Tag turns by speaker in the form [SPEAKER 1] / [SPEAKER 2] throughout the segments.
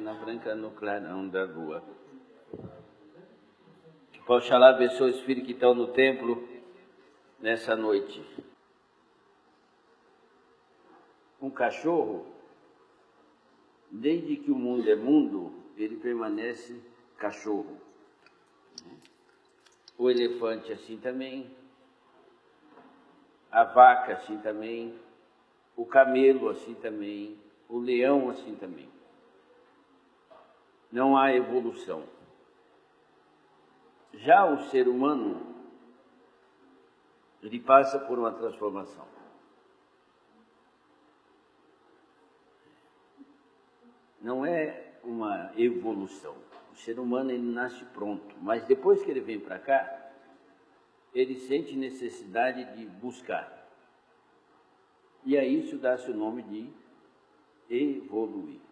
[SPEAKER 1] Pena branca no clarão da lua. Que Oxalá abençoe os espíritos que estão no templo nessa noite. Um cachorro, desde que o mundo é mundo, ele permanece cachorro. O elefante assim também, a vaca assim também, o camelo assim também, o leão assim também. Não há evolução. Já o ser humano, ele passa por uma transformação. Não é uma evolução. O ser humano, ele nasce pronto, mas depois que ele vem para cá, ele sente necessidade de buscar. E a isso dá-se o nome de evoluir.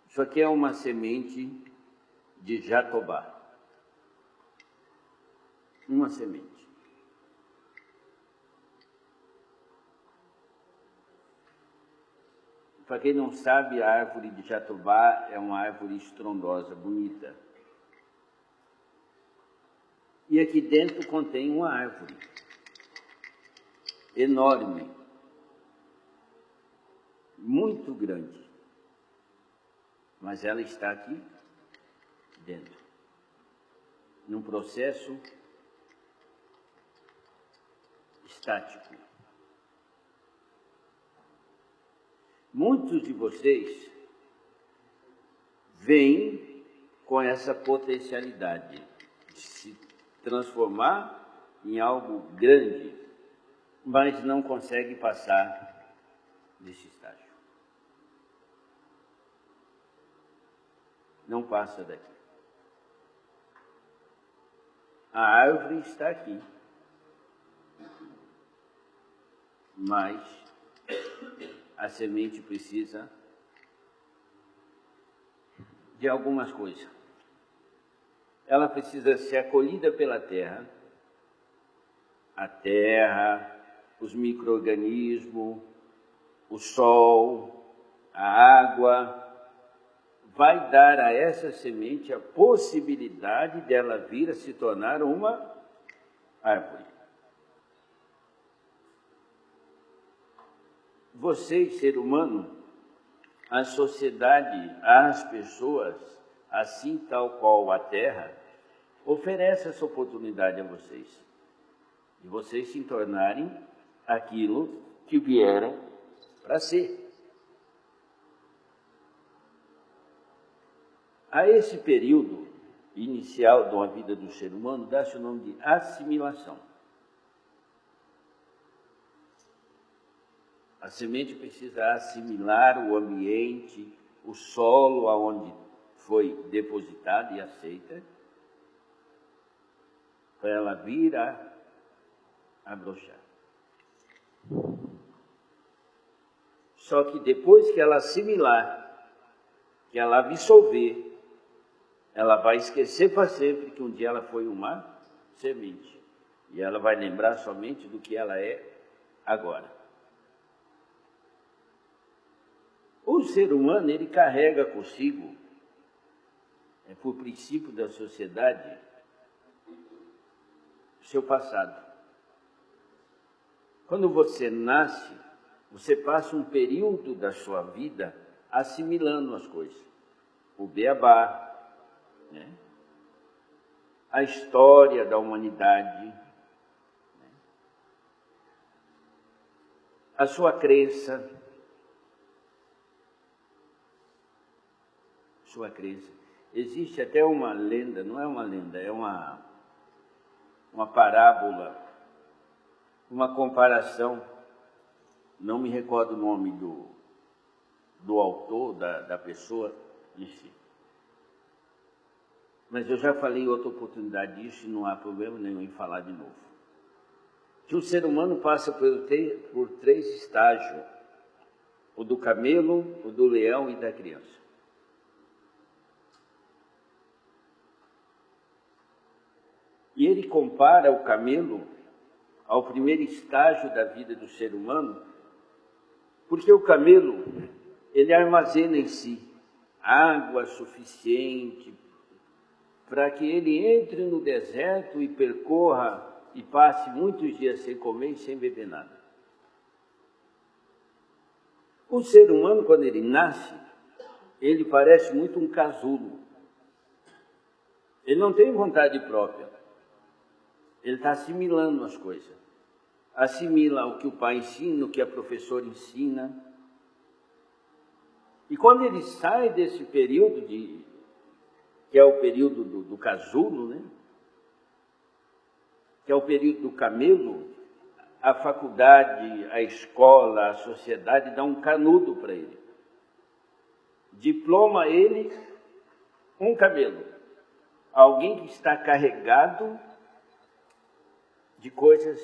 [SPEAKER 1] Isso aqui é uma semente de jatobá. Uma semente. Para quem não sabe, a árvore de jatobá é uma árvore estrondosa, bonita. E aqui dentro contém uma árvore enorme, muito grande. Mas ela está aqui dentro, num processo estático. Muitos de vocês vêm com essa potencialidade de se transformar em algo grande, mas não conseguem passar desse estágio. Não passa daqui. A árvore está aqui, mas a semente precisa de algumas coisas. Ela precisa ser acolhida pela terra, a terra, os micro-organismos, o sol, a água, vai dar a essa semente a possibilidade dela vir a se tornar uma árvore. Vocês, ser humano, a sociedade, as pessoas, assim tal qual a Terra, oferece essa oportunidade a vocês, de vocês se tornarem aquilo que vieram para ser. A esse período inicial de uma vida do ser humano, dá-se o nome de assimilação. A semente precisa assimilar o ambiente, o solo aonde foi depositada e aceita, para ela vir a abrochar. Só que depois que ela assimilar, que ela absorver, ela vai esquecer para sempre que um dia ela foi uma semente. E ela vai lembrar somente do que ela é agora. O ser humano, ele carrega consigo, por princípio da sociedade, seu passado. Quando você nasce, você passa um período da sua vida assimilando as coisas. O beabá, né? A história da humanidade, né? A sua crença, Existe até uma lenda, não é uma lenda, é uma parábola, uma comparação, não me recordo o nome do autor, da pessoa em si. Mas eu já falei em outra oportunidade disso e não há problema nenhum em falar de novo. Que o ser humano passa por 3 estágios, o do camelo, o do leão e da criança. E ele compara o camelo ao primeiro estágio da vida do ser humano, porque o camelo, ele armazena em si água suficiente para que ele entre no deserto e percorra e passe muitos dias sem comer e sem beber nada. O ser humano, quando ele nasce, ele parece muito um casulo. Ele não tem vontade própria. Ele está assimilando as coisas. Assimila o que o pai ensina, o que a professora ensina. E quando ele sai desse período, que é o período do casulo, né? Que é o período do camelo, a faculdade, a escola, a sociedade dá um canudo para ele. Diploma ele um camelo. Alguém que está carregado de coisas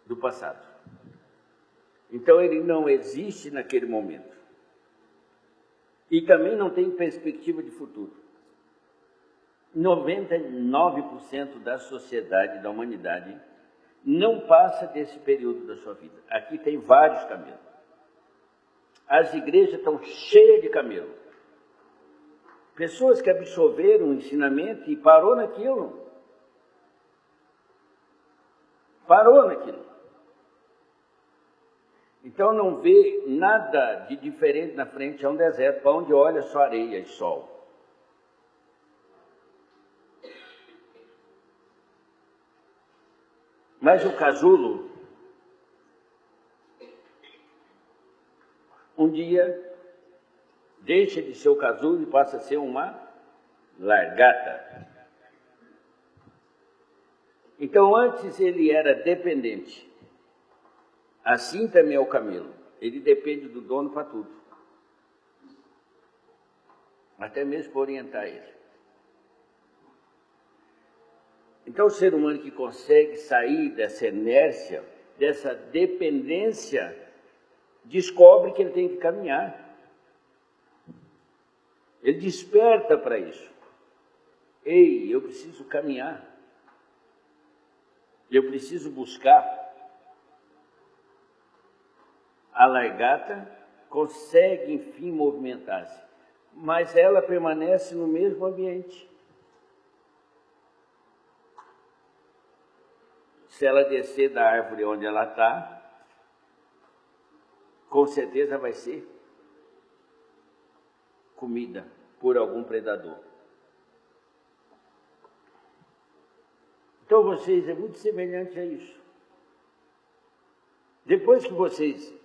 [SPEAKER 1] do passado. Então ele não existe naquele momento. E também não tem perspectiva de futuro. 99% da sociedade, da humanidade, não passa desse período da sua vida. Aqui tem vários camelos. As igrejas estão cheias de camelo. Pessoas que absorveram o ensinamento e parou naquilo. Parou naquilo. Então não vê nada de diferente na frente, é um deserto, para onde olha só areia e sol. Mas o casulo, um dia, deixa de ser o casulo e passa a ser uma largata. Então antes ele era dependente. Assim também é o camelo. Ele depende do dono para tudo. Até mesmo para orientar ele. Então o ser humano que consegue sair dessa inércia, dessa dependência, descobre que ele tem que caminhar. Ele desperta para isso. Ei, eu preciso caminhar. Eu preciso buscar. A largata consegue, enfim, movimentar-se, mas ela permanece no mesmo ambiente. Se ela descer da árvore onde ela está, com certeza vai ser comida por algum predador. Então vocês, é muito semelhante a isso. Depois que vocês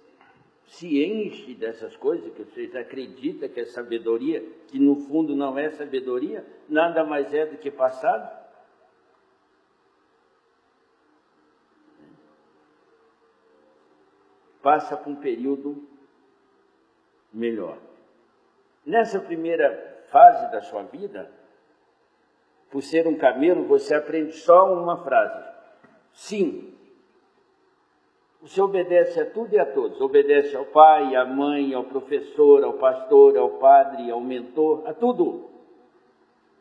[SPEAKER 1] se enchem dessas coisas, que vocês acreditam que é sabedoria, que no fundo não é sabedoria, nada mais é do que passado. Passa por um período melhor. Nessa primeira fase da sua vida, por ser um camelo, você aprende só uma frase. Sim. Você obedece a tudo e a todos. Obedece ao pai, à mãe, ao professor, ao pastor, ao padre, ao mentor, a tudo.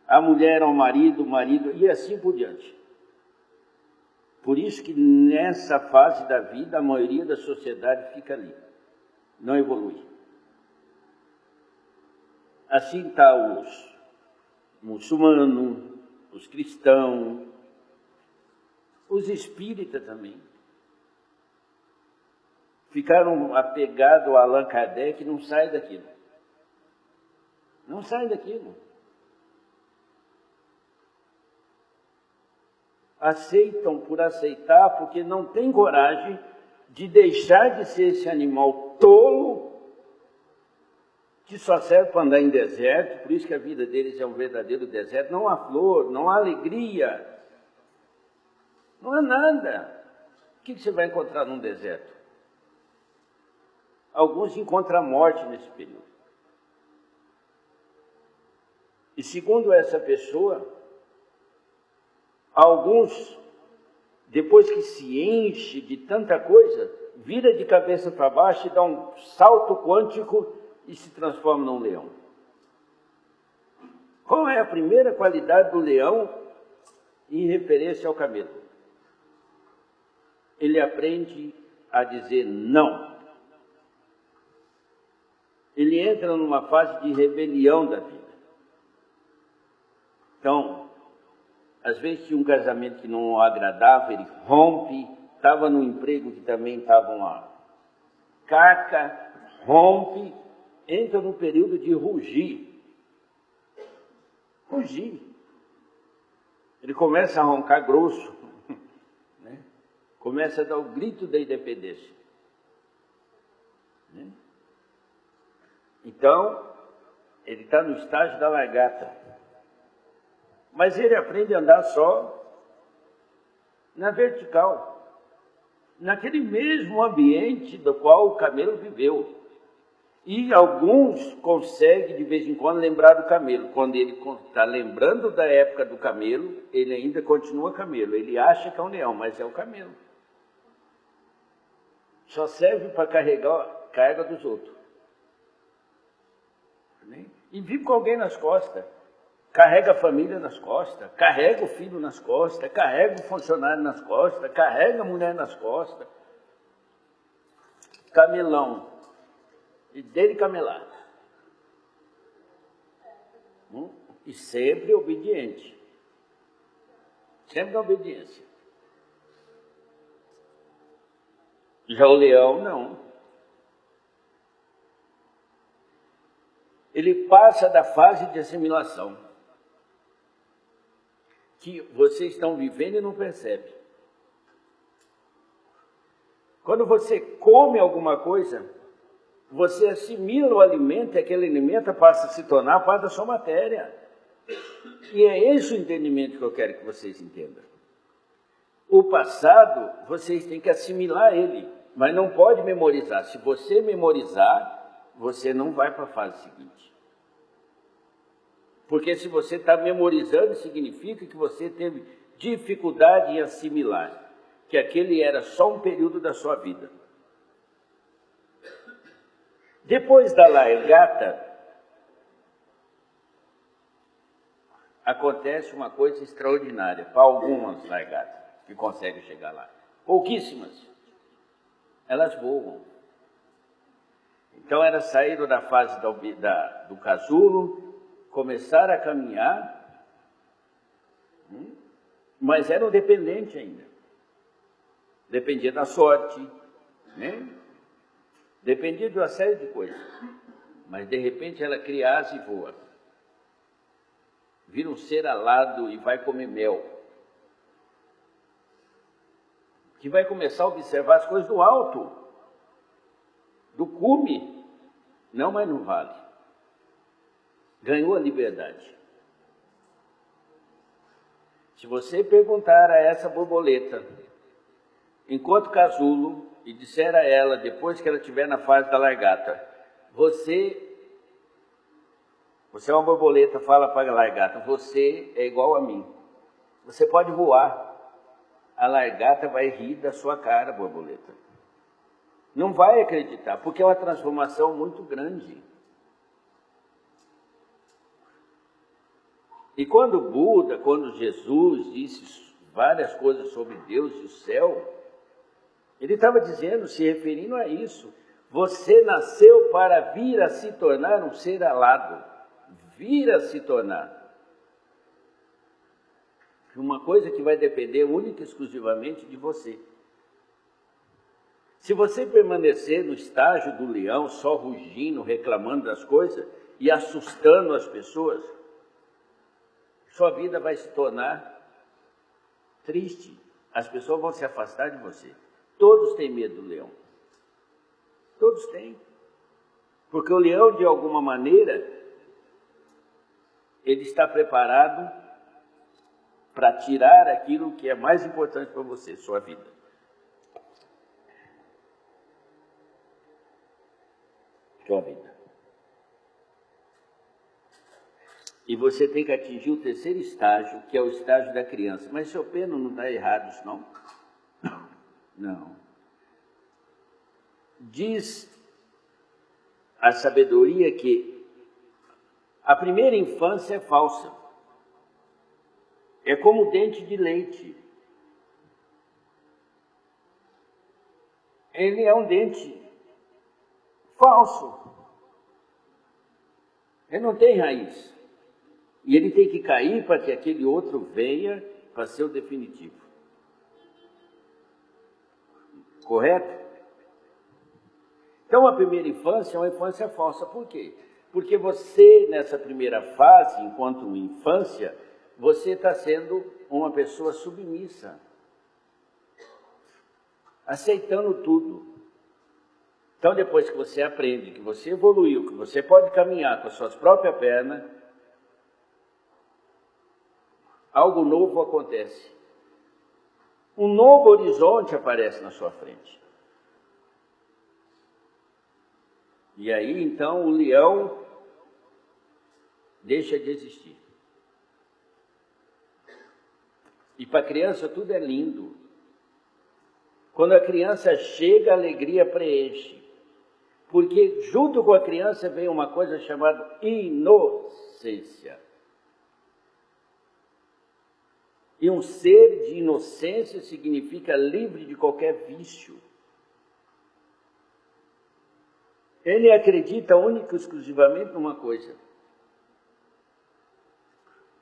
[SPEAKER 1] A mulher, ao marido, o marido, e assim por diante. Por isso que nessa fase da vida, a maioria da sociedade fica ali. Não evolui. Assim está os muçulmanos, os cristãos, os espíritas também. Ficaram apegados a Allan Kardec e não saem daquilo. Não saem daquilo. Aceitam por aceitar, porque não tem coragem de deixar de ser esse animal tolo, que só serve para andar em deserto, por isso que a vida deles é um verdadeiro deserto. Não há flor, não há alegria, não há nada. O que você vai encontrar num deserto? Alguns encontram a morte nesse período. E segundo essa pessoa, alguns, depois que se enche de tanta coisa, vira de cabeça para baixo e dá um salto quântico e se transforma num leão. Qual é a primeira qualidade do leão em referência ao camelo? Ele aprende a dizer não. ele entra numa fase de rebelião da vida. Então, às vezes tinha um casamento que não o agradava, ele rompe, estava no emprego que também estava uma caca, rompe, entra num período de rugir. Rugir. Ele começa a roncar grosso, né? Começa a dar o grito da independência. Né? Então, ele está no estágio da largata. Mas ele aprende a andar só na vertical, naquele mesmo ambiente do qual o camelo viveu. E alguns conseguem, de vez em quando, lembrar do camelo. Quando ele está lembrando da época do camelo, ele ainda continua camelo. Ele acha que é um leão, mas é o camelo. Só serve para carregar a carga dos outros. E vive com alguém nas costas. Carrega a família nas costas, carrega o filho nas costas, carrega o funcionário nas costas, carrega a mulher nas costas. Camelão. E dele camelar. E sempre obediente. Sempre na obediência. Já o leão, não. Ele passa da fase de assimilação, que vocês estão vivendo e não percebem. Quando você come alguma coisa, você assimila o alimento e aquele alimento passa a se tornar parte da sua matéria. E é esse o entendimento que eu quero que vocês entendam. O passado, vocês têm que assimilar ele, mas não pode memorizar. Se você memorizar, você não vai para a fase seguinte. Porque se você está memorizando, significa que você teve dificuldade em assimilar, que aquele era só um período da sua vida. Depois da largata, acontece uma coisa extraordinária, para algumas largatas que conseguem chegar lá. Pouquíssimas. Elas voam. Então elas saíram da fase do casulo, começaram a caminhar, mas eram dependentes ainda. Dependia da sorte, né? Dependia de uma série de coisas. Mas de repente ela cria asa e voa. Vira um ser alado e vai comer mel. Que vai começar a observar as coisas do alto, do cume, não mais no vale. Ganhou a liberdade. Se você perguntar a essa borboleta, enquanto casulo, e disser a ela, depois que ela estiver na fase da largata, você é uma borboleta, fala para a largata, você é igual a mim. Você pode voar. A largata vai rir da sua cara, borboleta. Não vai acreditar, porque é uma transformação muito grande. E quando Buda, quando Jesus disse várias coisas sobre Deus e o céu, ele estava dizendo, se referindo a isso, você nasceu para vir a se tornar um ser alado, vir a se tornar. Uma coisa que vai depender única e exclusivamente de você. Se você permanecer no estágio do leão, só rugindo, reclamando das coisas e assustando as pessoas, sua vida vai se tornar triste. As pessoas vão se afastar de você. Todos têm medo do leão. Todos têm. Porque o leão, de alguma maneira, ele está preparado para tirar aquilo que é mais importante para você, sua vida. Sua vida. E você tem que atingir o terceiro estágio, que é o estágio da criança. Mas, seu Peno, não está errado isso, não? Não. Diz a sabedoria que a primeira infância é falsa. É como dente de leite. Ele é um dente falso. Ele não tem raiz. E ele tem que cair para que aquele outro venha para ser o definitivo. Correto? Então, a primeira infância é uma infância falsa. Por quê? Porque você, nessa primeira fase, enquanto infância, você está sendo uma pessoa submissa, aceitando tudo. Então, depois que você aprende, que você evoluiu, que você pode caminhar com as suas próprias pernas, algo novo acontece. Um novo horizonte aparece na sua frente. E aí, então, o leão deixa de existir. E para a criança tudo é lindo. Quando a criança chega, a alegria preenche. Porque junto com a criança vem uma coisa chamada inocência. E um ser de inocência significa livre de qualquer vício. Ele acredita única e exclusivamente numa coisa: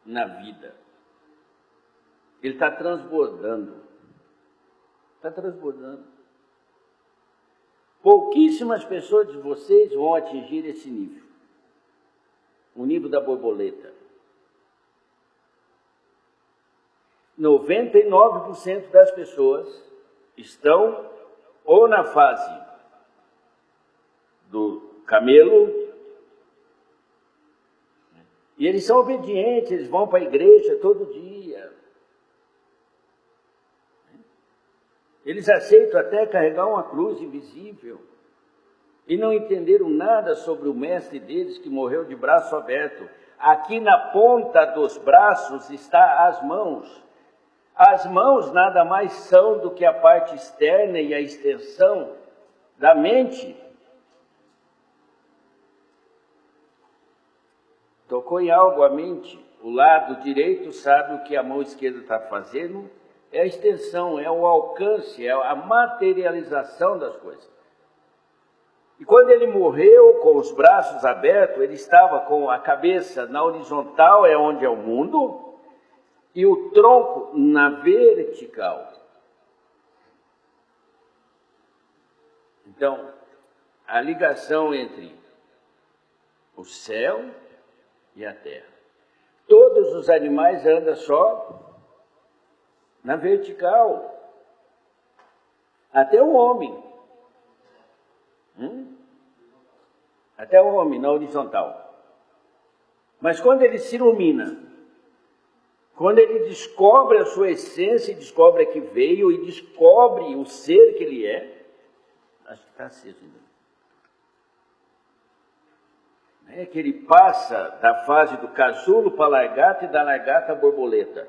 [SPEAKER 1] na vida. Ele está transbordando. Está transbordando. Pouquíssimas pessoas de vocês vão atingir esse nível. O nível da borboleta. 99% das pessoas estão ou na fase do camelo, e eles são obedientes, eles vão para a igreja todo dia. Eles aceitam até carregar uma cruz invisível e não entenderam nada sobre o mestre deles que morreu de braço aberto. Aqui na ponta dos braços está as mãos. As mãos nada mais são do que a parte externa e a extensão da mente. Tocou em algo a mente, o lado direito sabe o que a mão esquerda está fazendo, é a extensão, é o alcance, é a materialização das coisas. E quando ele morreu com os braços abertos, ele estava com a cabeça na horizontal, é onde é o mundo, e o tronco na vertical. Então, a ligação entre o céu e a terra. Todos os animais andam só na vertical. Até o homem. Até o homem na horizontal. Mas quando ele se ilumina, quando ele descobre a sua essência, descobre a que veio e descobre o ser que ele é, acho que está aceso ainda. É que ele passa da fase do casulo para a lagarta e da lagarta à borboleta.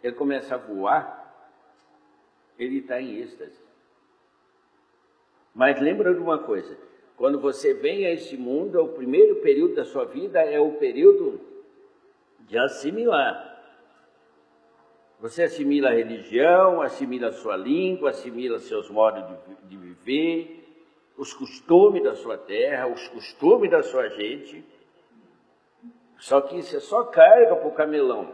[SPEAKER 1] Ele começa a voar, ele está em êxtase. Mas lembra de uma coisa, quando você vem a esse mundo, o primeiro período da sua vida é o período de assimilar. Você assimila a religião, assimila a sua língua, assimila seus modos de viver, os costumes da sua terra, os costumes da sua gente. Só que isso é só carga para o camelão.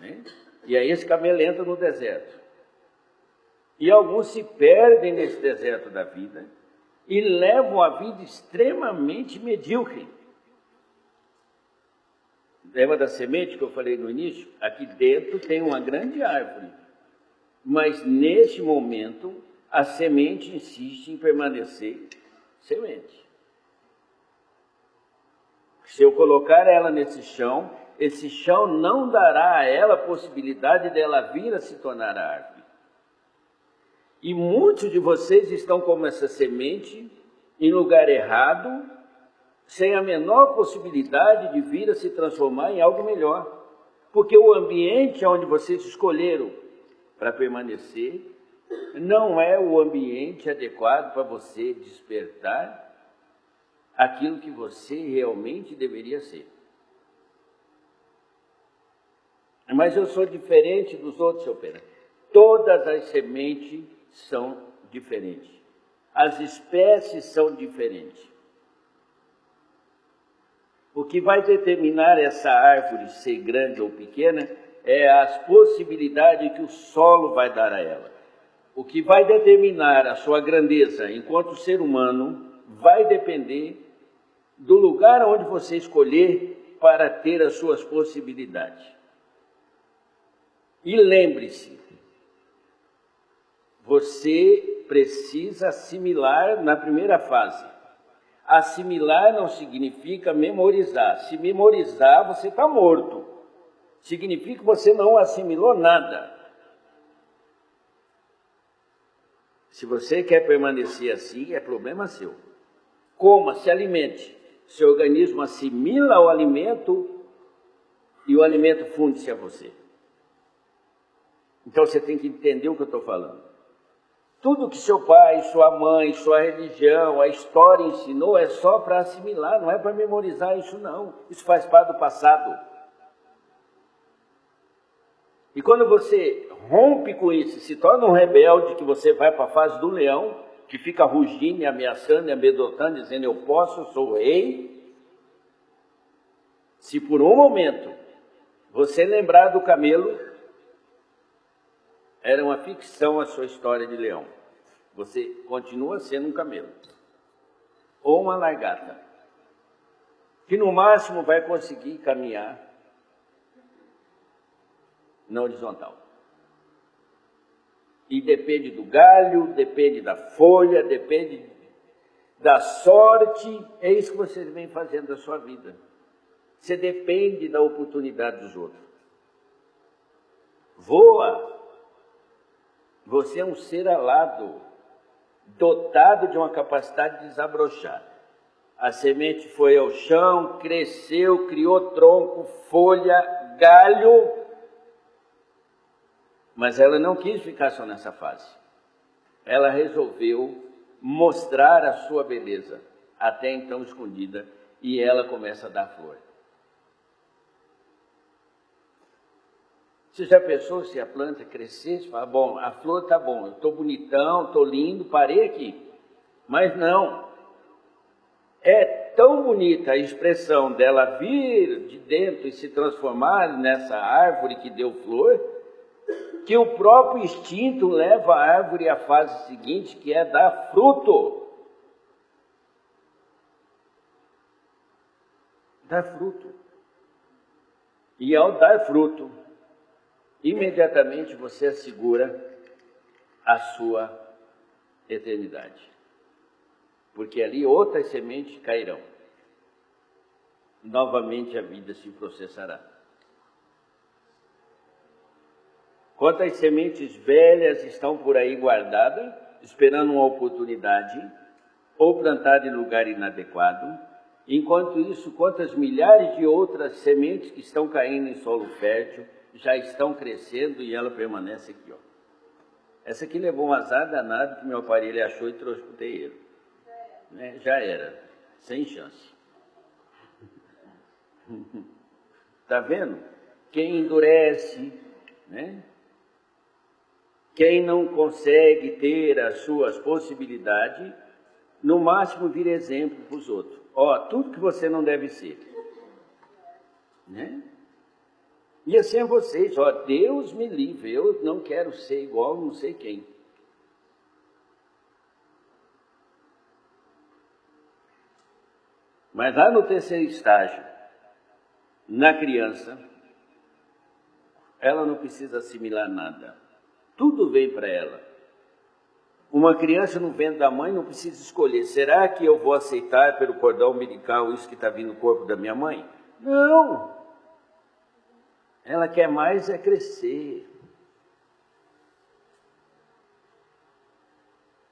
[SPEAKER 1] Né? E aí esse camelo entra no deserto. E alguns se perdem nesse deserto da vida e levam a vida extremamente medíocre. Lembra da semente que eu falei no início? Aqui dentro tem uma grande árvore, mas neste momento a semente insiste em permanecer semente. Se eu colocar ela nesse chão, esse chão não dará a ela a possibilidade dela vir a se tornar árvore. E muitos de vocês estão como essa semente, em lugar errado, sem a menor possibilidade de vir a se transformar em algo melhor. Porque o ambiente onde vocês escolheram para permanecer não é o ambiente adequado para você despertar aquilo que você realmente deveria ser. Mas eu sou diferente dos outros, seu Pena. Todas as sementes são diferentes. As espécies são diferentes. O que vai determinar essa árvore ser grande ou pequena é as possibilidades que o solo vai dar a ela. O que vai determinar a sua grandeza enquanto ser humano vai depender do lugar onde você escolher para ter as suas possibilidades. E lembre-se, você precisa assimilar na primeira fase. Assimilar não significa memorizar. Se memorizar, você está morto. Significa que você não assimilou nada. Se você quer permanecer assim, é problema seu. Coma, se alimente. Seu organismo assimila o alimento e o alimento funde-se a você. Então você tem que entender o que eu estou falando. Tudo que seu pai, sua mãe, sua religião, a história ensinou é só para assimilar, não é para memorizar isso não. Isso faz parte do passado. E quando você rompe com isso, se torna um rebelde, que você vai para a fase do leão, que fica rugindo e ameaçando e amedrontando, dizendo eu posso, eu sou o rei. Se por um momento você lembrar do camelo, era uma ficção a sua história de leão. Você continua sendo um camelo. Ou uma lagarta. Que no máximo vai conseguir caminhar na horizontal. E depende do galho, depende da folha, depende da sorte. É isso que você vem fazendo da sua vida. Você depende da oportunidade dos outros. Voa. Você é um ser alado, dotado de uma capacidade de desabrochar. A semente foi ao chão, cresceu, criou tronco, folha, galho, mas ela não quis ficar só nessa fase. Ela resolveu mostrar a sua beleza, até então escondida, e ela começa a dar flor. Você já pensou se a planta crescesse? Fala, bom, a flor está bom, eu estou bonitão, estou lindo, parei aqui. Mas não. É tão bonita a expressão dela vir de dentro e se transformar nessa árvore que deu flor, que o próprio instinto leva a árvore à fase seguinte, que é dar fruto. Dar fruto. E ao dar fruto, imediatamente você assegura a sua eternidade. Porque ali outras sementes cairão. Novamente a vida se processará. Quantas sementes velhas estão por aí guardadas, esperando uma oportunidade, ou plantadas em lugar inadequado. Enquanto isso, quantas milhares de outras sementes que estão caindo em solo fértil, já estão crescendo e ela permanece aqui, ó. Essa aqui levou um azar danado que meu aparelho achou e trouxe para o terreiro. Né? Já era, sem chance. Tá vendo? Quem endurece, né? Quem não consegue ter as suas possibilidades, no máximo vira exemplo para os outros. Ó, tudo que você não deve ser. Né? E assim é vocês, ó, Deus me livre, eu não quero ser igual não sei quem. Mas lá no terceiro estágio, na criança, ela não precisa assimilar nada. Tudo vem para ela. Uma criança no ventre da mãe não precisa escolher, será que eu vou aceitar pelo cordão umbilical isso que está vindo no corpo da minha mãe? Não! Ela quer mais é crescer.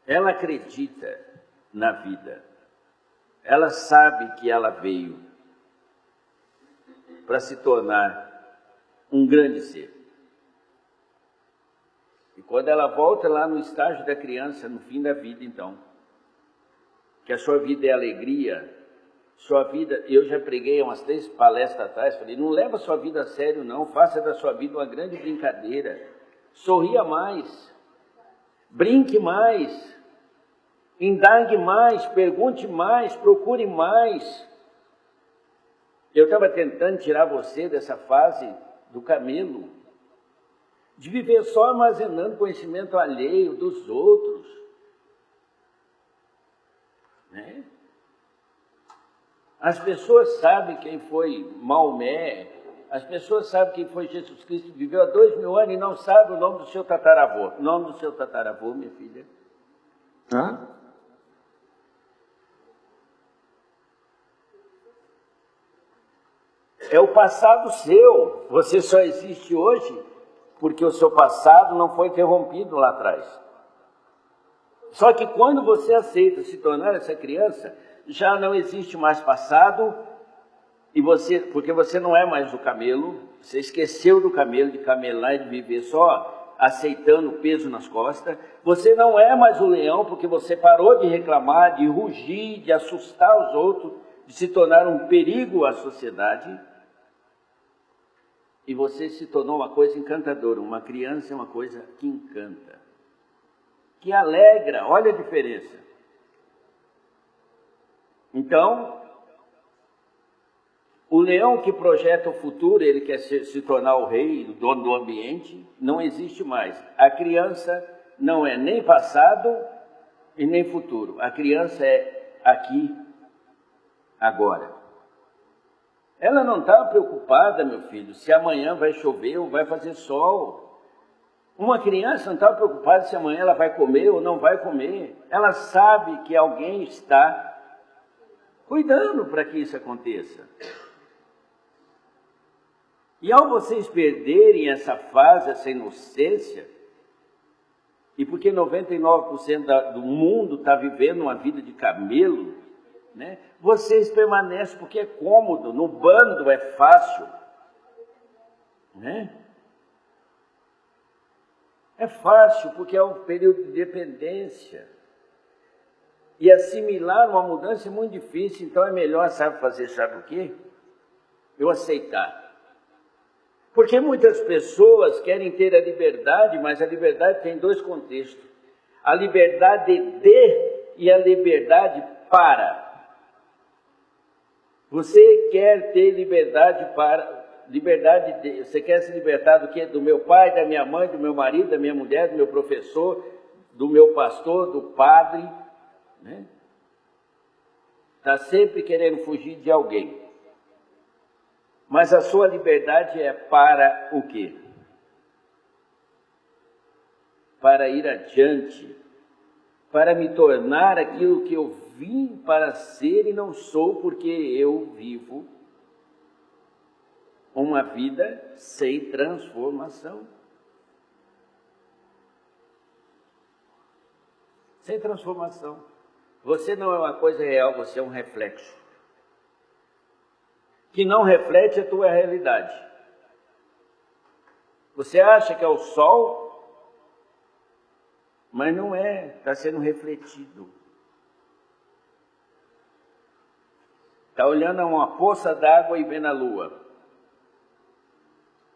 [SPEAKER 1] Ela acredita na vida. Ela sabe que ela veio para se tornar um grande ser. E quando ela volta lá no estágio da criança, no fim da vida, então, que a sua vida é alegria, sua vida, eu já preguei umas 3 palestras atrás, falei, não leva a sua vida a sério não, faça da sua vida uma grande brincadeira, sorria mais, brinque mais, indague mais, pergunte mais, procure mais. Eu estava tentando tirar você dessa fase do camelo, de viver só armazenando conhecimento alheio dos outros, né? As pessoas sabem quem foi Maomé, as pessoas sabem quem foi Jesus Cristo, viveu há 2000 anos e não sabe o nome do seu tataravô. O nome do seu tataravô, minha filha? Hã? É o passado seu. Você só existe hoje porque o seu passado não foi interrompido lá atrás. Só que quando você aceita se tornar essa criança, já não existe mais passado, e porque você não é mais o camelo, você esqueceu do camelo, de camelar e de viver só aceitando o peso nas costas. Você não é mais o leão, porque você parou de reclamar, de rugir, de assustar os outros, de se tornar um perigo à sociedade. E você se tornou uma coisa encantadora. Uma criança é uma coisa que encanta, que alegra. Olha a diferença. Então, o leão que projeta o futuro, ele quer se tornar o rei, o dono do ambiente, não existe mais. A criança não é nem passado e nem futuro. A criança é aqui, agora. Ela não está preocupada, meu filho, se amanhã vai chover ou vai fazer sol. Uma criança não está preocupada se amanhã ela vai comer ou não vai comer. Ela sabe que alguém está cuidando para que isso aconteça. E ao vocês perderem essa fase, essa inocência, e porque 99% do mundo está vivendo uma vida de camelo, né? Vocês permanecem porque é cômodo, no bando é fácil, né? É fácil porque é um período de dependência. E assimilar uma mudança é muito difícil, então é melhor, sabe o quê? Eu aceitar. Porque muitas pessoas querem ter a liberdade, mas a liberdade tem dois contextos. A liberdade de e a liberdade para. Você quer ter liberdade para... você quer se libertar do quê? Do meu pai, da minha mãe, do meu marido, da minha mulher, do meu professor, do meu pastor, do padre, né? Está sempre querendo fugir de alguém. Mas a sua liberdade é para o quê? Para ir adiante, para me tornar aquilo que eu vim para ser e não sou, porque eu vivo uma vida sem transformação. Sem transformação. Você não é uma coisa real, você é um reflexo. Que não reflete a tua realidade. Você acha que é o sol, mas não é, está sendo refletido. Está olhando a uma poça d'água e vendo a lua.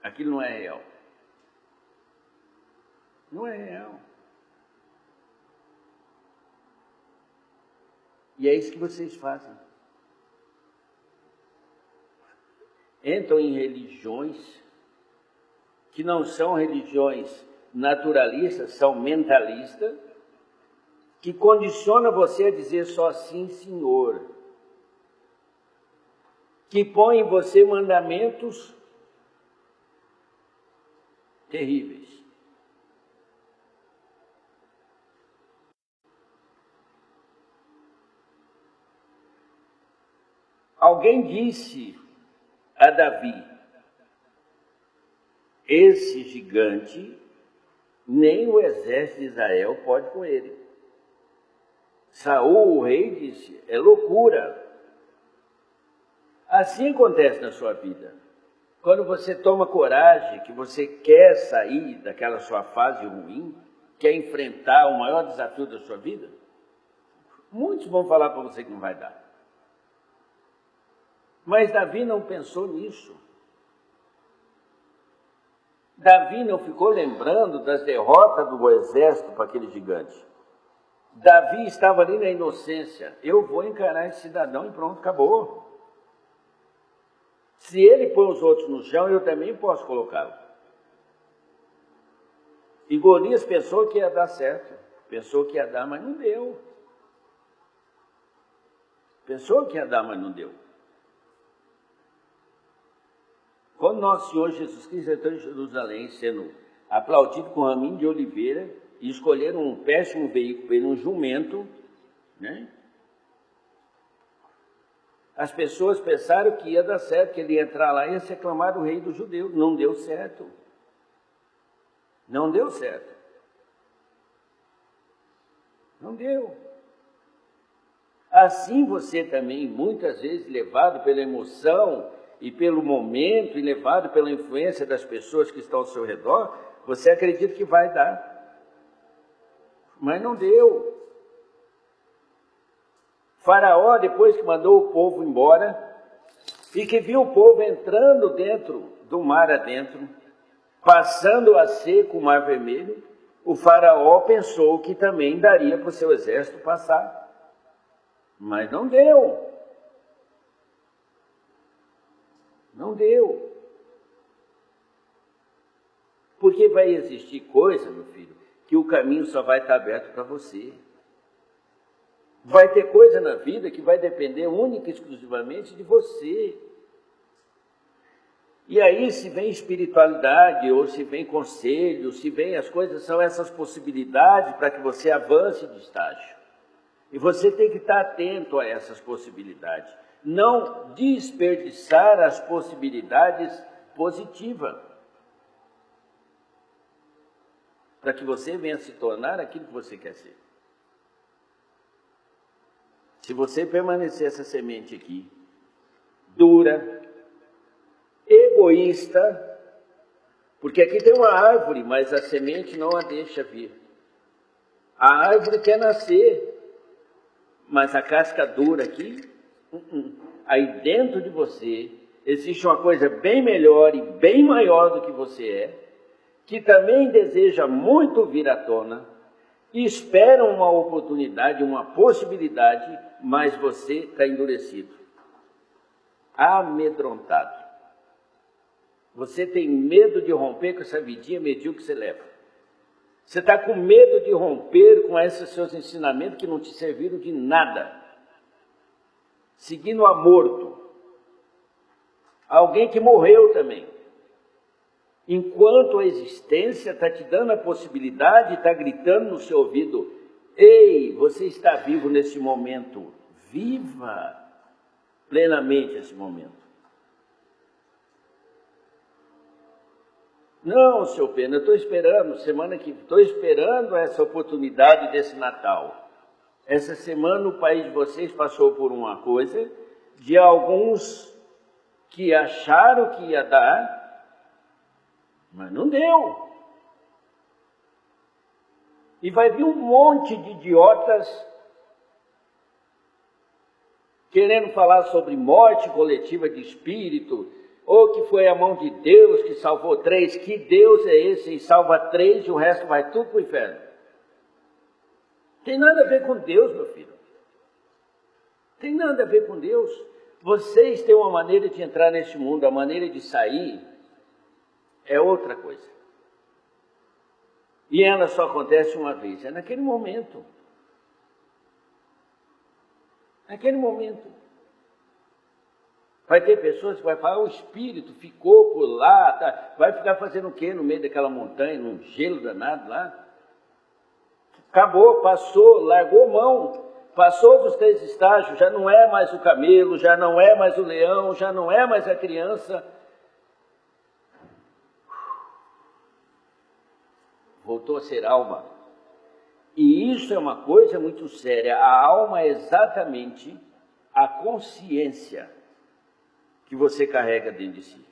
[SPEAKER 1] Aquilo não é real. Não é real. E é isso que vocês fazem. Entram em religiões que não são religiões naturalistas, são mentalistas, que condicionam você a dizer só sim, senhor. Que põem em você mandamentos terríveis. Alguém disse a Davi: esse gigante, nem o exército de Israel pode com ele. Saul, o rei, disse: é loucura. Assim acontece na sua vida. Quando você toma coragem, que você quer sair daquela sua fase ruim, quer enfrentar o maior desafio da sua vida, muitos vão falar para você que não vai dar. Mas Davi não pensou nisso. Davi não ficou lembrando das derrotas do exército para aquele gigante. Davi estava ali na inocência. Eu vou encarar esse cidadão e pronto, acabou. Se ele põe os outros no chão, eu também posso colocá-lo. E Golias pensou que ia dar certo, pensou que ia dar, mas não deu. Pensou que ia dar, mas não deu. Quando nosso Senhor Jesus Cristo entrou em Jerusalém, sendo aplaudido com um raminho de oliveira, e escolheram um péssimo veículo, ele um jumento, né? As pessoas pensaram que ia dar certo, que ele ia entrar lá e ia se aclamar o rei dos judeus. Não deu certo. Não deu certo. Não deu. Assim você também, muitas vezes, levado pela emoção e pelo momento, e levado pela influência das pessoas que estão ao seu redor, você acredita que vai dar. Mas não deu. Faraó, depois que mandou o povo embora, e que viu o povo entrando dentro do mar adentro, passando a seco o Mar Vermelho, o faraó pensou que também daria para o seu exército passar. Mas não deu. Não deu. Porque vai existir coisa, meu filho, que o caminho só vai estar aberto para você. Vai ter coisa na vida que vai depender única e exclusivamente de você. E aí, se vem espiritualidade, ou se vem conselho, se vem as coisas, são essas possibilidades para que você avance de estágio. E você tem que estar atento a essas possibilidades. Não desperdiçar as possibilidades positivas. Para que você venha se tornar aquilo que você quer ser. Se você permanecer essa semente aqui, dura, egoísta, porque aqui tem uma árvore, mas a semente não a deixa vir. A árvore quer nascer, mas a casca dura aqui, aí dentro de você existe uma coisa bem melhor e bem maior do que você é, que também deseja muito vir à tona, e espera uma oportunidade, uma possibilidade, mas você está endurecido, amedrontado. Você tem medo de romper com essa vidinha medíocre que você leva. Você está com medo de romper com esses seus ensinamentos que não te serviram de nada. Seguindo a morto. Alguém que morreu também. Enquanto a existência está te dando a possibilidade, está gritando no seu ouvido, ei, você está vivo nesse momento. Viva plenamente esse momento. Não, seu Pena, eu estou esperando, estou esperando essa oportunidade desse Natal. Essa semana o país de vocês passou por uma coisa de alguns que acharam que ia dar, mas não deu. E vai vir um monte de idiotas querendo falar sobre morte coletiva de espírito, ou que foi a mão de Deus que salvou 3, que Deus é esse e salva 3 e o resto vai tudo para o inferno. Tem nada a ver com Deus, meu filho. Tem nada a ver com Deus. Vocês têm uma maneira de entrar neste mundo, a maneira de sair é outra coisa. E ela só acontece uma vez, é naquele momento. Naquele momento. Vai ter pessoas que vai falar, o espírito ficou por lá, tá? Vai ficar fazendo o quê no meio daquela montanha, num gelo danado lá? Acabou, passou, largou mão, passou dos 3 estágios, já não é mais o camelo, já não é mais o leão, já não é mais a criança. Voltou a ser alma. E isso é uma coisa muito séria. A alma é exatamente a consciência que você carrega dentro de si.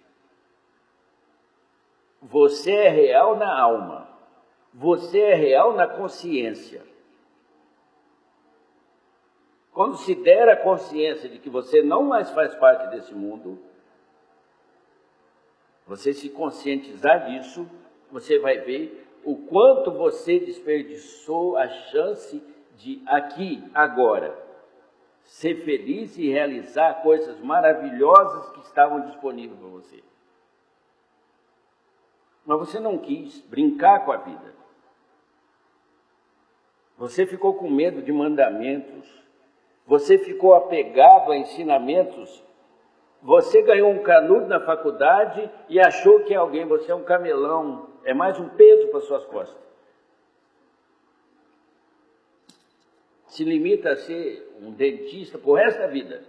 [SPEAKER 1] Você é real na alma. Você é real na consciência. Quando se der a consciência de que você não mais faz parte desse mundo, você se conscientizar disso, você vai ver o quanto você desperdiçou a chance de aqui, agora, ser feliz e realizar coisas maravilhosas que estavam disponíveis para você. Mas você não quis brincar com a vida. Você ficou com medo de mandamentos. Você ficou apegado a ensinamentos. Você ganhou um canudo na faculdade e achou que alguém, você é um camelão, é mais um peso para suas costas. Se limita a ser um dentista por resto da vida.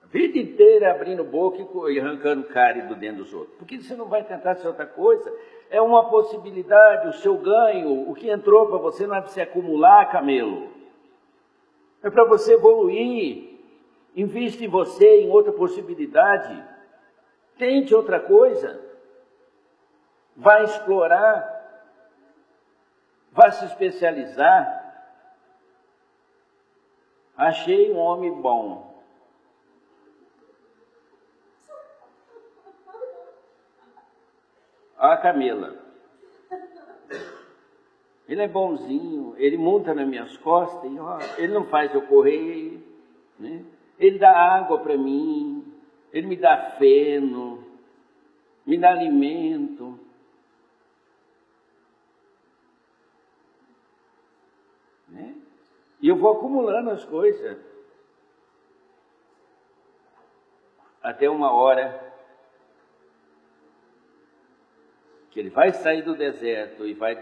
[SPEAKER 1] A vida inteira abrindo boca e arrancando cárie do dente dos outros. Por que você não vai tentar ser outra coisa? É uma possibilidade, o seu ganho, o que entrou para você não é para você acumular, camelo. É para você evoluir. Invista em você, em outra possibilidade. Tente outra coisa. Vai explorar. Vai se especializar. Achei um homem bom. A Camila. Ele é bonzinho, ele monta nas minhas costas, e, ó, ele não faz eu correr, né? Ele dá água para mim, ele me dá feno, me dá alimento. Né? E eu vou acumulando as coisas. Até uma hora que ele vai sair do deserto e vai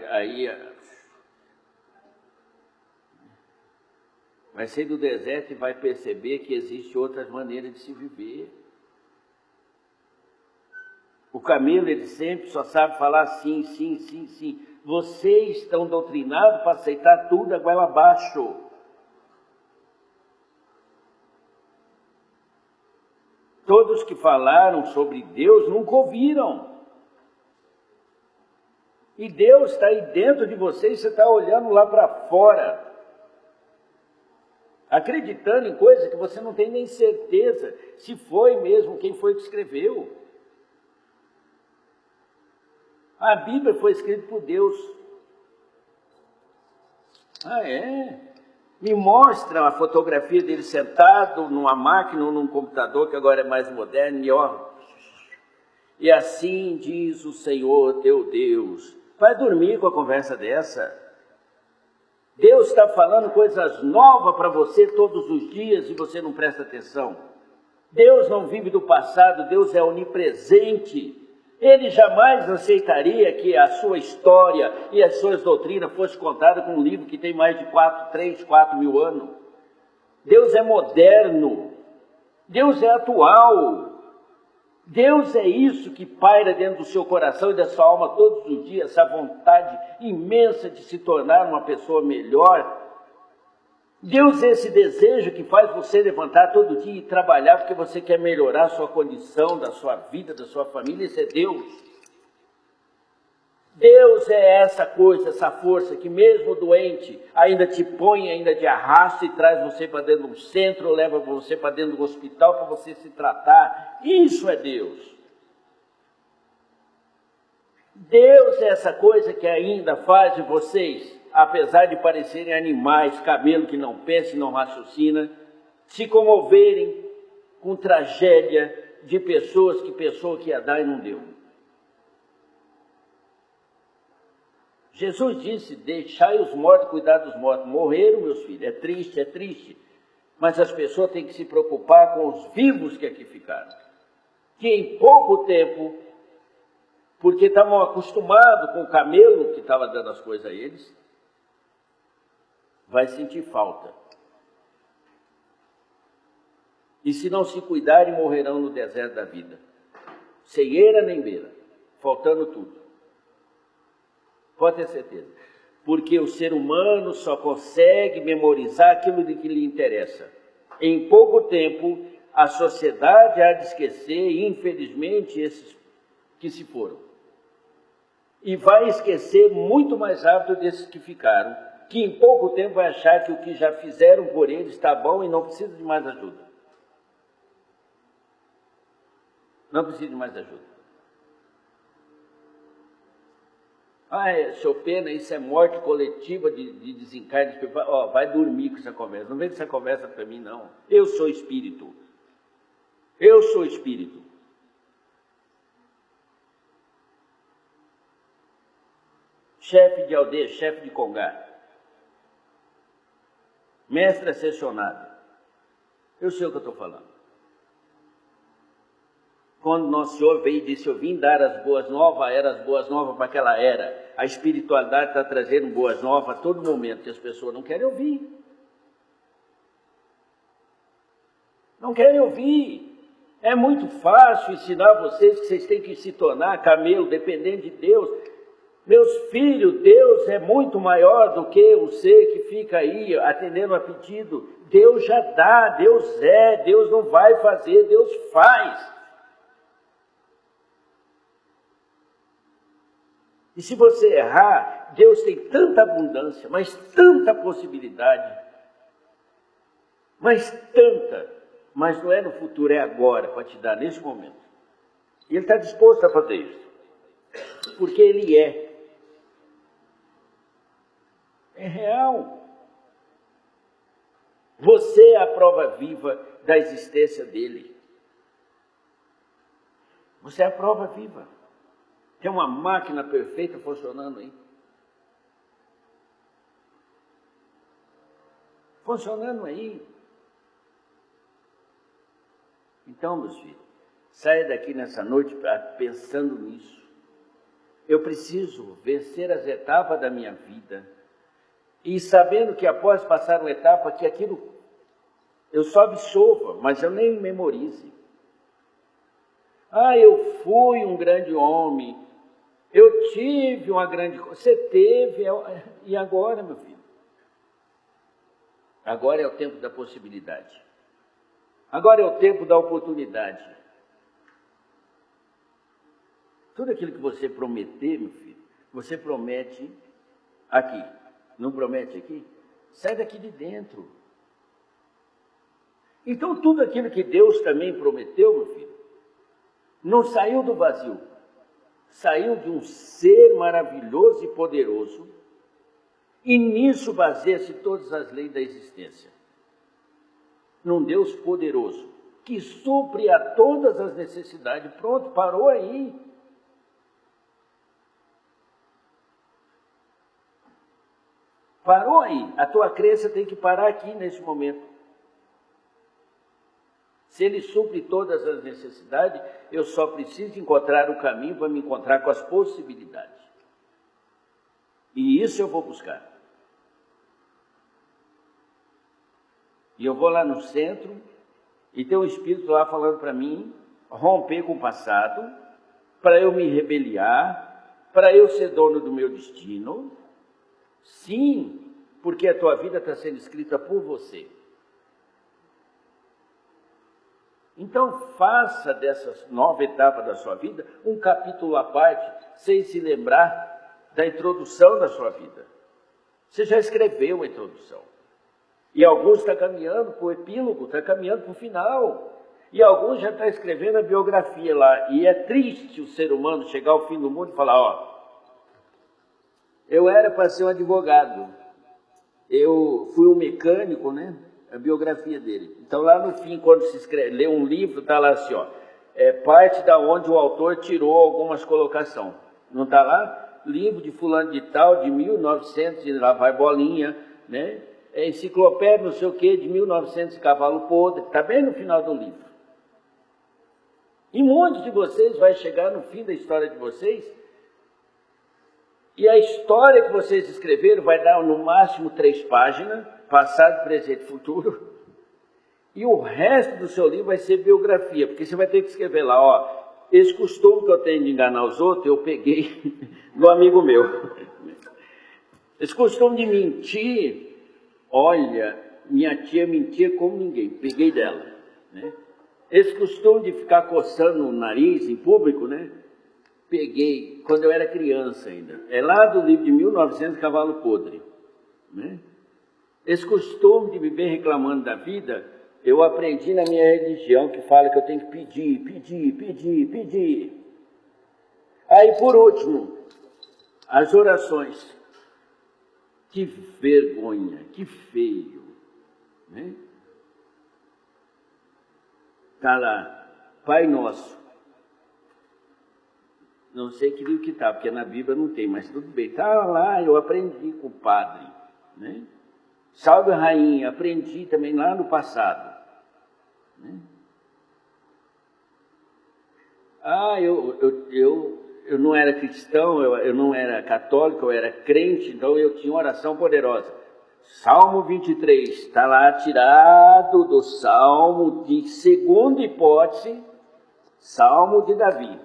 [SPEAKER 1] sair do deserto e vai perceber que existe outras maneiras de se viver. O camelo, ele sempre só sabe falar sim, sim, sim, sim. Vocês estão doutrinados para aceitar tudo a goela abaixo. Todos que falaram sobre Deus nunca ouviram. E Deus está aí dentro de você e você está olhando lá para fora, acreditando em coisas que você não tem nem certeza se foi mesmo quem foi que escreveu. A Bíblia foi escrita por Deus. Ah, é? Me mostra a fotografia dele sentado numa máquina ou num computador, que agora é mais moderno, e ó. E assim diz o Senhor teu Deus. Vai dormir com a conversa dessa. Deus está falando coisas novas para você todos os dias e você não presta atenção. Deus não vive do passado, Deus é onipresente. Ele jamais aceitaria que a sua história e as suas doutrinas fossem contadas com um livro que tem mais de 4 mil anos. Deus é moderno. Deus é atual. Deus é isso que paira dentro do seu coração e da sua alma todos os dias, essa vontade imensa de se tornar uma pessoa melhor. Deus é esse desejo que faz você levantar todo dia e trabalhar porque você quer melhorar a sua condição, da sua vida, da sua família. Isso é Deus. Deus é essa coisa, essa força que mesmo doente ainda te põe, ainda te arrasta e traz você para dentro do centro, leva você para dentro do hospital para você se tratar. Isso é Deus. Deus é essa coisa que ainda faz de vocês, apesar de parecerem animais, camelo que não pensa e não raciocina, se comoverem com tragédia de pessoas que pensou que ia dar e não deu. Jesus disse, deixai os mortos cuidar dos mortos. Morreram, meus filhos, é triste. Mas as pessoas têm que se preocupar com os vivos que aqui ficaram. Que em pouco tempo, porque estavam acostumados com o camelo que estava dando as coisas a eles, vai sentir falta. E se não se cuidarem, morrerão no deserto da vida. Sem eira nem beira, faltando tudo. Pode ter certeza. Porque o ser humano só consegue memorizar aquilo de que lhe interessa. Em pouco tempo, a sociedade há de esquecer, infelizmente, esses que se foram. E vai esquecer muito mais rápido desses que ficaram, que em pouco tempo vai achar que o que já fizeram por eles está bom e não precisa de mais ajuda. Não precisa de mais ajuda. Seu Pena, isso é morte coletiva de desencarne espiritual. Vai dormir com essa conversa. Não vem com essa conversa para mim, não. Eu sou espírito. Eu sou espírito. Chefe de aldeia, chefe de congá. Mestre ascensionado. Eu sei o que eu estou falando. Quando Nosso Senhor veio e disse, eu vim dar as boas novas, era as boas novas para aquela era. A espiritualidade está trazendo boas novas a todo momento, que as pessoas não querem ouvir. Não querem ouvir. É muito fácil ensinar vocês que vocês têm que se tornar camelo, dependente de Deus. Meus filhos, Deus é muito maior do que o ser que fica aí atendendo a pedido. Deus já dá, Deus não vai fazer, Deus faz. E se você errar, Deus tem tanta abundância, mas tanta possibilidade, mas não é no futuro, é agora, para te dar nesse momento. E Ele está disposto a fazer isso, porque Ele é real. Você é a prova viva da existência dEle. Você é a prova viva. Tem uma máquina perfeita funcionando aí. Funcionando aí. Então, meus filhos, saia daqui nessa noite pensando nisso. Eu preciso vencer as etapas da minha vida. E sabendo que após passar uma etapa, que aquilo eu só absorva, mas eu nem memorize. Eu fui um grande homem. Eu tive uma grande coisa. Você teve, e agora, meu filho? Agora é o tempo da possibilidade. Agora é o tempo da oportunidade. Tudo aquilo que você prometer, meu filho, você promete aqui. Não promete aqui? Sai daqui de dentro. Então, tudo aquilo que Deus também prometeu, meu filho, não saiu do vazio. Saiu de um ser maravilhoso e poderoso, e nisso baseia-se todas as leis da existência. Num Deus poderoso, que supre a todas as necessidades. Pronto, parou aí. Parou aí. A tua crença tem que parar aqui nesse momento. Se Ele supre todas as necessidades, eu só preciso encontrar o caminho para me encontrar com as possibilidades. E isso eu vou buscar. E eu vou lá no centro, e tem um espírito lá falando para mim, romper com o passado, para eu me rebeliar, para eu ser dono do meu destino. Sim, porque a tua vida está sendo escrita por você. Então, faça dessa nova etapa da sua vida um capítulo à parte, sem se lembrar da introdução da sua vida. Você já escreveu a introdução. E alguns estão caminhando para o epílogo, estão caminhando para o final. E alguns já estão escrevendo a biografia lá. E é triste o ser humano chegar ao fim do mundo e falar, eu era para ser um advogado. Eu fui um mecânico, né? A biografia dele. Então, lá no fim, quando se lê um livro, está lá assim, parte da onde o autor tirou algumas colocações. Não está lá? Livro de fulano de tal, de 1900, e lá vai bolinha, né? Enciclopédia, não sei o quê, de 1900, cavalo podre. Está bem no final do livro. E muitos de vocês vai chegar no fim da história de vocês, e a história que vocês escreveram vai dar no máximo 3 páginas, passado, presente e futuro, e o resto do seu livro vai ser biografia, porque você vai ter que escrever lá, esse costume que eu tenho de enganar os outros, eu peguei do amigo meu. Esse costume de mentir, olha, minha tia mentia como ninguém, peguei dela, né? Esse costume de ficar coçando o nariz em público, né? Peguei quando eu era criança ainda. É lá do livro de 1900, Cavalo Podre, né? Esse costume de viver reclamando da vida, eu aprendi na minha religião, que fala que eu tenho que pedir. Aí, por último, As orações, que vergonha, que feio, né? Está lá, Pai Nosso. Não sei que livro que está, porque na Bíblia não tem, mas tudo bem. Está lá, eu aprendi com o padre, né? Salve a Rainha, aprendi também lá no passado, né? Eu não era cristão, eu não era católico, eu era crente, então eu tinha uma oração poderosa. Salmo 23, está lá tirado do Salmo de segunda hipótese, Salmo de Davi.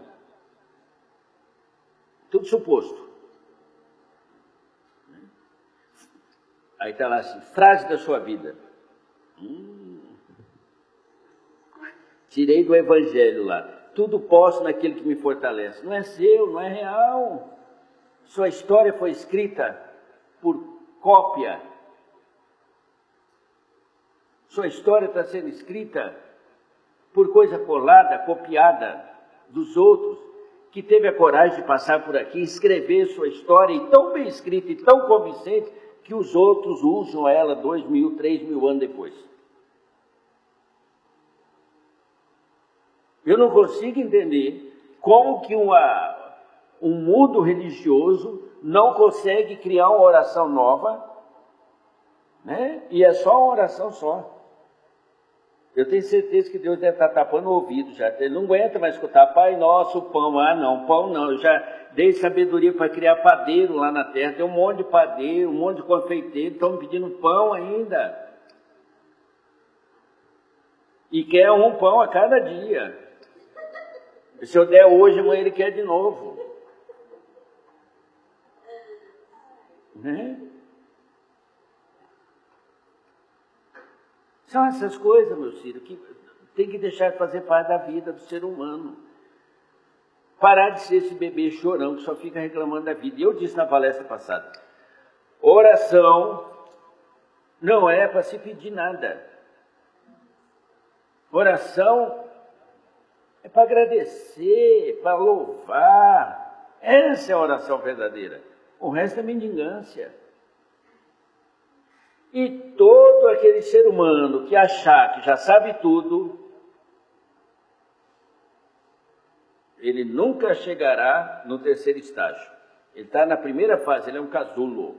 [SPEAKER 1] Tudo suposto. Aí está lá assim, frase da sua vida. Tirei do Evangelho lá. Tudo posso naquele que me fortalece. Não é seu, não é real. Sua história foi escrita por cópia. Sua história está sendo escrita por coisa colada, copiada dos outros, que teve a coragem de passar por aqui, escrever sua história, e tão bem escrita e tão convincente, que os outros usam ela 2.000, 3.000 anos depois. Eu não consigo entender como que um mundo religioso não consegue criar uma oração nova, né? E é só uma oração só. Eu tenho certeza que Deus deve estar tapando o ouvido já. Ele não aguenta mais escutar, Pai Nosso, pão. Ah, não, pão não. Eu já dei sabedoria para criar padeiro lá na terra. Tem um monte de padeiro, um monte de confeiteiro, estão me pedindo pão ainda. E quer um pão a cada dia. Se eu der hoje, amanhã ele quer de novo. Né? São essas coisas, meu filho, que tem que deixar de fazer parte da vida do ser humano. Parar de ser esse bebê chorão que só fica reclamando da vida. E eu disse na palestra passada, oração não é para se pedir nada. Oração é para agradecer, para louvar. Essa é a oração verdadeira. O resto é mendigância. E todo aquele ser humano que achar que já sabe tudo, ele nunca chegará no terceiro estágio. Ele está na primeira fase, ele é um casulo.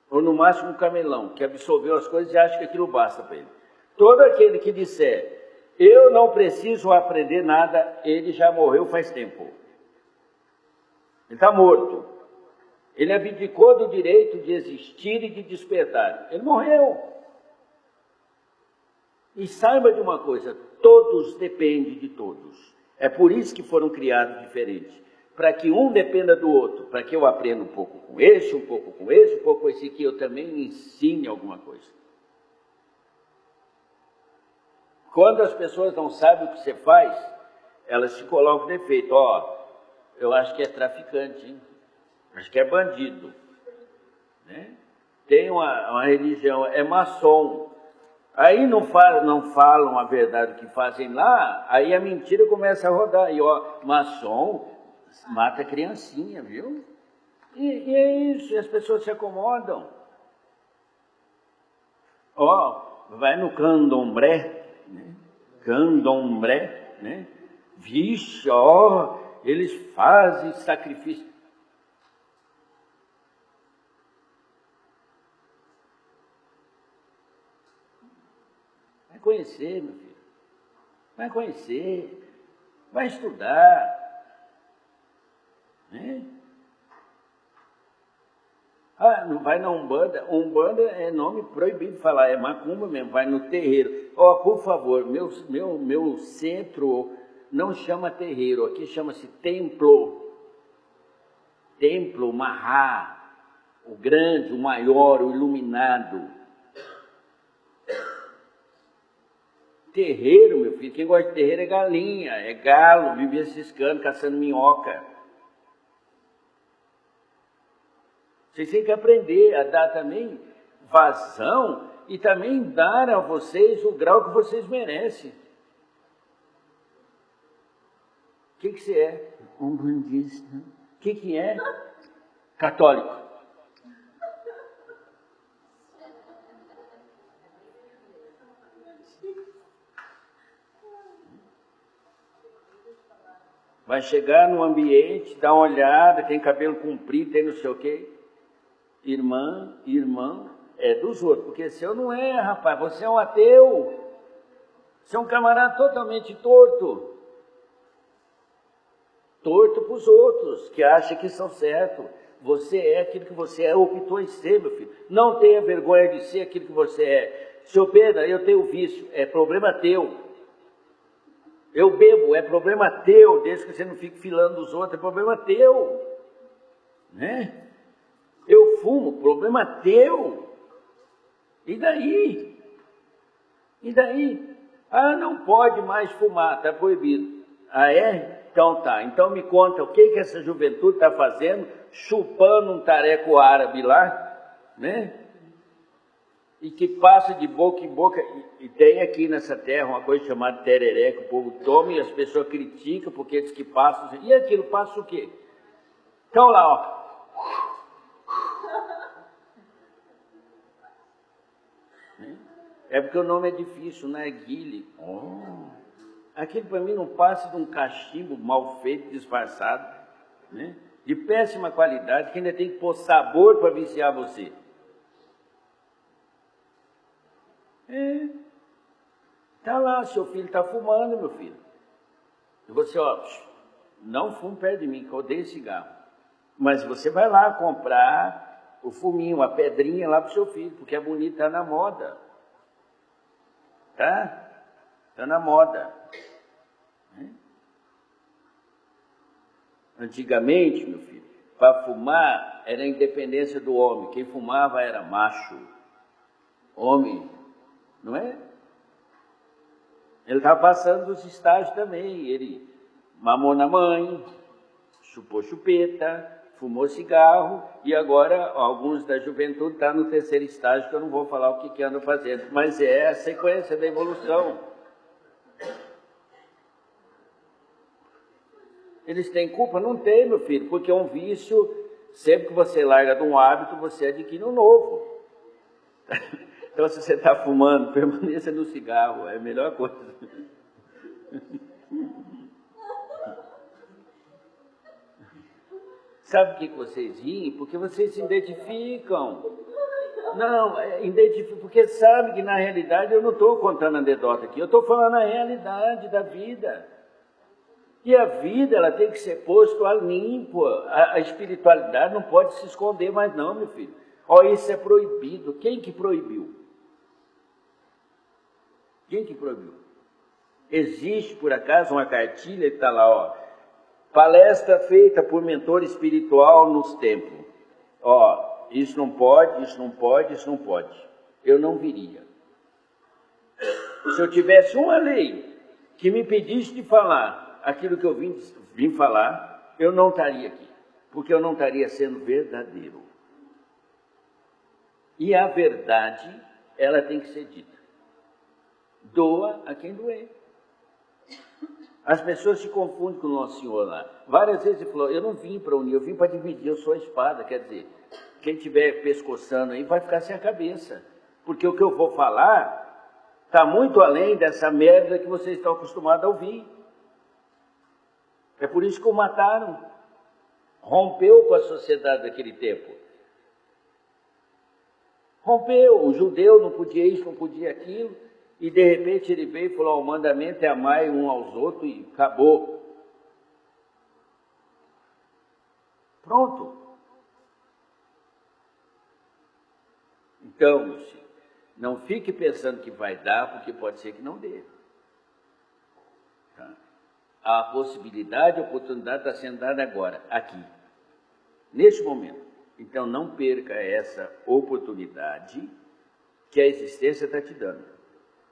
[SPEAKER 1] Ou no máximo um camelão, que absorveu as coisas e acha que aquilo basta para ele. Todo aquele que disser, eu não preciso aprender nada, ele já morreu faz tempo. Ele está morto. Ele abdicou do direito de existir e de despertar. Ele morreu. E saiba de uma coisa, todos dependem de todos. É por isso que foram criados diferentes. Para que um dependa do outro. Para que eu aprenda um pouco com esse, um pouco com esse, um pouco com esse aqui, eu também ensine alguma coisa. Quando as pessoas não sabem o que você faz, elas se colocam defeito. Eu acho que é traficante, hein? Acho que é bandido, né? Tem uma religião, é maçom. Aí não falam a verdade que fazem lá, aí a mentira começa a rodar. E maçom mata criancinha, viu? E é isso, e as pessoas se acomodam. Vai no candomblé, né? Candomblé, né? Vixe, eles fazem sacrifício. Conhecer, meu filho, vai conhecer, vai estudar, né? Não vai na Umbanda. Umbanda é nome proibido de falar, é macumba mesmo, vai no terreiro. Por favor, meu centro não chama terreiro, aqui chama-se templo. Templo, Mahá, o grande, o maior, o iluminado. Terreiro, meu filho, quem gosta de terreiro é galinha, é galo, vivia ciscando, caçando minhoca. Vocês têm que aprender a dar também vazão e também dar a vocês o grau que vocês merecem. O que você é? Um bandista. O que é? católico. Vai chegar no ambiente, dá uma olhada, tem cabelo comprido, tem não sei o quê. Irmã, irmão, é dos outros. Porque seu não é, rapaz, você é um ateu. Você é um camarada totalmente torto. Torto para os outros, que acham que são certos. Você é aquilo que você é, optou em ser, meu filho. Não tenha vergonha de ser aquilo que você é. Seu Pedro, eu tenho vício, é problema teu. Eu bebo, é problema teu, desde que você não fique filando dos outros, é problema teu. Né? Eu fumo, problema teu. E daí? E daí? Ah, não pode mais fumar, está proibido. Ah, é? Então tá. Então me conta o que essa juventude está fazendo, chupando um tareco árabe lá, né? E que passa de boca em boca. E tem aqui nessa terra uma coisa chamada tereré, que o povo toma e as pessoas criticam porque diz que passa. E aquilo passa o quê? Então lá, ó. É porque o nome é difícil, não é guile. Oh. Aquilo para mim não passa de um cachimbo mal feito, disfarçado, né? De péssima qualidade, que ainda tem que pôr sabor para viciar você. Tá lá, seu filho está fumando, meu filho. E você, ó, não fume perto de mim, que eu odeio cigarro. Mas você vai lá comprar o fuminho, a pedrinha lá para o seu filho, porque é bonito, está na moda. Tá? Está na moda. Antigamente, meu filho, para fumar era a independência do homem. Quem fumava era macho. Homem, não é? Ele estava passando dos estágios também. Ele mamou na mãe, chupou chupeta, fumou cigarro, e agora alguns da juventude estão no terceiro estágio, que eu não vou falar o que andam fazendo, mas é a sequência da evolução. Eles têm culpa? Não tem, meu filho, porque é um vício. Sempre que você larga de um hábito, você adquire um novo. Então, se você está fumando, permaneça no cigarro, é a melhor coisa. Sabe por que vocês riem? Porque vocês se identificam. Não, identificam, porque sabe que na realidade eu não estou contando anedota aqui, eu estou falando a realidade da vida. E a vida, ela tem que ser posta a limpo. A espiritualidade não pode se esconder mais não, meu filho. Ó, isso é proibido. Quem que proibiu? Quem que proibiu? Existe, por acaso, uma cartilha que está lá, ó. Palestra feita por mentor espiritual nos templos. Ó, isso não pode, isso não pode, isso não pode. Eu não viria. Se eu tivesse uma lei que me impedisse de falar aquilo que eu vim falar, eu não estaria aqui. Porque eu não estaria sendo verdadeiro. E a verdade, ela tem que ser dita. Doa a quem doer. As pessoas se confundem com o Nosso Senhor lá. Várias vezes ele falou, eu não vim para unir, eu vim para dividir, eu sou a espada. Quer dizer, quem estiver pescoçando aí vai ficar sem a cabeça. Porque o que eu vou falar está muito além dessa merda que vocês estão acostumados a ouvir. É por isso que o mataram. Rompeu com a sociedade daquele tempo. Rompeu, o judeu não podia isso, não podia aquilo. E de repente ele veio e falou, o mandamento é amar um aos outros e acabou. Pronto. Então, meu filho, não fique pensando que vai dar, porque pode ser que não dê. Tá? A possibilidade, a oportunidade está sendo dada agora, aqui, neste momento. Então não perca essa oportunidade que a existência está te dando.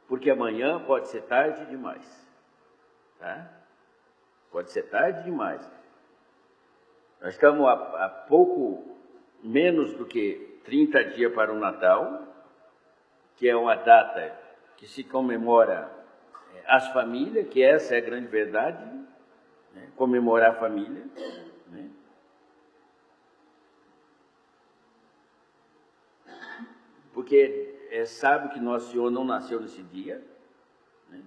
[SPEAKER 1] Porque amanhã pode ser tarde demais. Tá? Pode ser tarde demais. Nós estamos há pouco menos do que 30 dias para o Natal, que é uma data que se comemora as famílias, que essa é a grande verdade, né? Comemorar a família. Né? porque sabe que Nosso Senhor não nasceu nesse dia, né?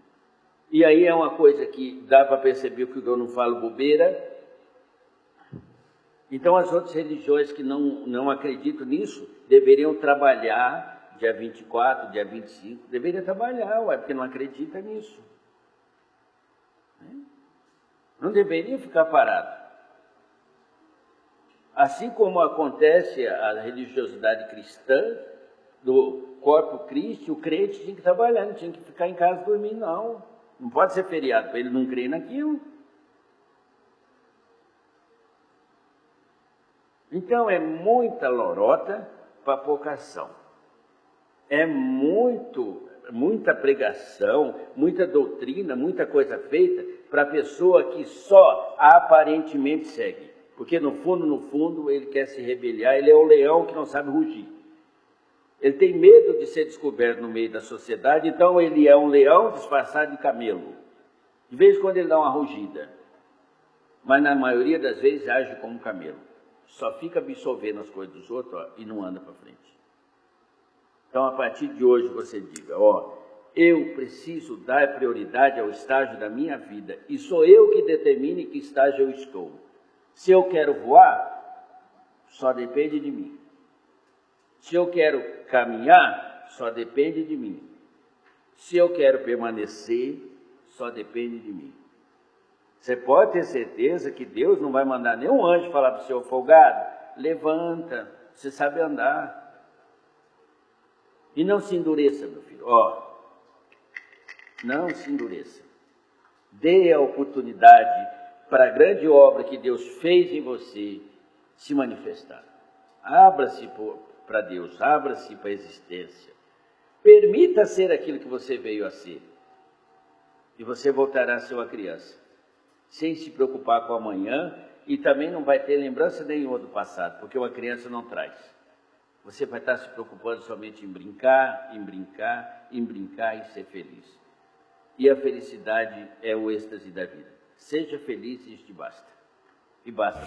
[SPEAKER 1] E aí é uma coisa que dá para perceber que eu não falo bobeira. Então as outras religiões que não acreditam nisso deveriam trabalhar dia 24, dia 25, deveriam trabalhar, porque não acredita nisso. Não deveriam ficar parados. Assim como acontece a religiosidade cristã, do corpo Cristo, o crente tinha que trabalhar, não tinha que ficar em casa dormindo, não. Não pode ser feriado para ele não crer naquilo. Então é muita lorota para pouca ação. É muita pregação, muita doutrina, muita coisa feita para a pessoa que só aparentemente segue. Porque no fundo, ele quer se rebeliar, ele é o leão que não sabe rugir. Ele tem medo de ser descoberto no meio da sociedade, então ele é um leão disfarçado de camelo. De vez em quando ele dá uma rugida, mas na maioria das vezes age como um camelo. Só fica absorvendo as coisas dos outros e não anda para frente. Então, a partir de hoje, você diga, eu preciso dar prioridade ao estágio da minha vida e sou eu que determine em que estágio eu estou. Se eu quero voar, só depende de mim. Se eu quero caminhar, só depende de mim. Se eu quero permanecer, só depende de mim. Você pode ter certeza que Deus não vai mandar nenhum anjo falar para o seu folgado, levanta, você sabe andar. E não se endureça, meu filho. Não se endureça. Dê a oportunidade para a grande obra que Deus fez em você se manifestar. Abra-se para Deus, abra-se para a existência. Permita ser aquilo que você veio a ser. E você voltará a ser uma criança, sem se preocupar com o amanhã, e também não vai ter lembrança nenhuma do passado, porque uma criança não traz. Você vai estar se preocupando somente em brincar e ser feliz. E a felicidade é o êxtase da vida. Seja feliz, isso te basta. E basta.